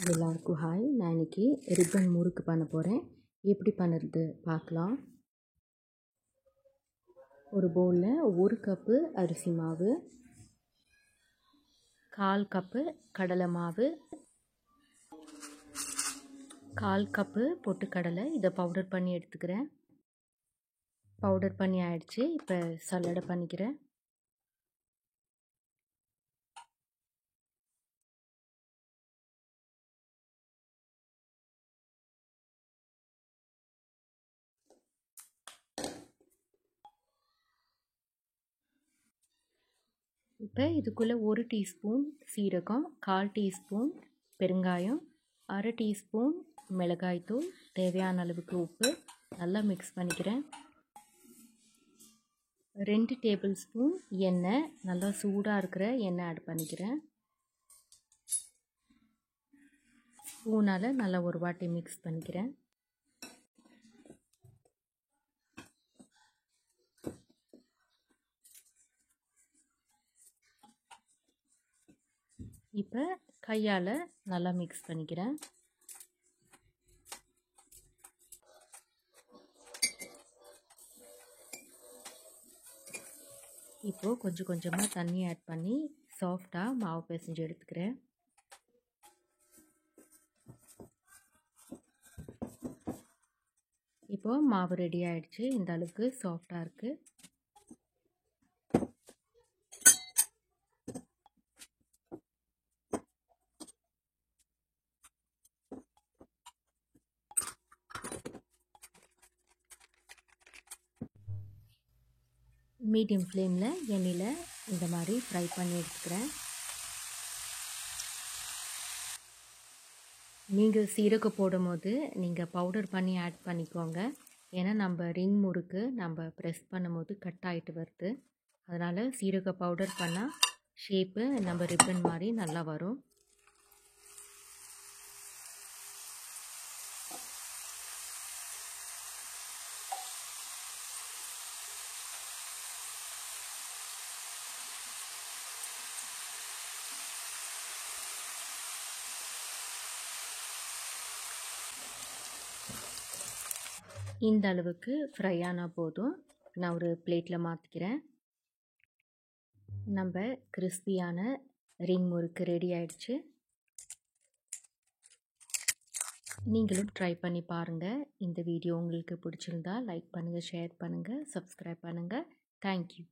எல்லாருக்கும் ஹாய். நான் இன்றைக்கி ரிப்பன் முறுக்கு பண்ண போகிறேன். எப்படி பண்ணுறது பார்க்கலாம். ஒரு பவுலில் 1 கப்பு அரிசி மாவு, 1/4 கப்பு கடலை மாவு, 1/4 கப்பு பொட்டுக்கடலை. இதை பவுடர் பண்ணி எடுத்துக்கிறேன். பவுடர் பண்ணி ஆயிடுச்சு. இப்போ சல்லடை பண்ணிக்கிறேன். இப்போ இதுக்குள்ளே 1 டீஸ்பூன் சீரகம், 1/4 டீஸ்பூன் பெருங்காயம், 1/2 டீஸ்பூன் மிளகாய்த்தூள், தேவையான அளவுக்கு உப்பு நல்லா மிக்ஸ் பண்ணிக்கிறேன். 2 டேபிள் ஸ்பூன் எண்ணெய், நல்லா சூடாக இருக்கிற எண்ணெய் ஆட் பண்ணிக்கிறேன். ஸ்பூனால் நல்லா ஒரு வாட்டி மிக்ஸ் பண்ணிக்கிறேன். இப்போ கையால் நல்லா மிக்ஸ் பண்ணிக்கிறேன். இப்போது கொஞ்சம் கொஞ்சமாக தண்ணி ஆட் பண்ணி சாஃப்டாக மாவு பிசைஞ்சு எடுத்துக்கிறேன். இப்போது மாவு ரெடி ஆகிடுச்சு. இந்த அளவுக்கு சாஃப்டாக இருக்குது. மீடியம் ஃப்ளேமில் எண்ணெயில் இந்த மாதிரி ஃப்ரை பண்ணி எடுத்துக்கிறேன். நீங்கள் சீரகம் போடும் போது நீங்கள் பவுடர் பண்ணி ஆட் பண்ணிக்கோங்க. ஏன்னா நம்ம ரிங் முறுக்கு நம்ம ப்ரெஸ் பண்ணும் போது கட் ஆகிட்டு வருது. அதனால் சீரக பவுடர் பண்ணால் ஷேப்பு நம்ம ரிப்பன் மாதிரி நல்லா வரும். இந்த அளவுக்கு ஃப்ரை ஆனால் போதும். நான் ஒரு பிளேட்டில் மாற்றிக்கிறேன். நம்ம கிறிஸ்பியான ரிங் முறுக்கு ரெடி ஆயிடுச்சு. நீங்களும் ட்ரை பண்ணி பாருங்கள். இந்த வீடியோ உங்களுக்கு பிடிச்சிருந்தா லைக் பண்ணுங்கள், ஷேர் பண்ணுங்கள், சப்ஸ்கிரைப் பண்ணுங்கள். தேங்க்யூ.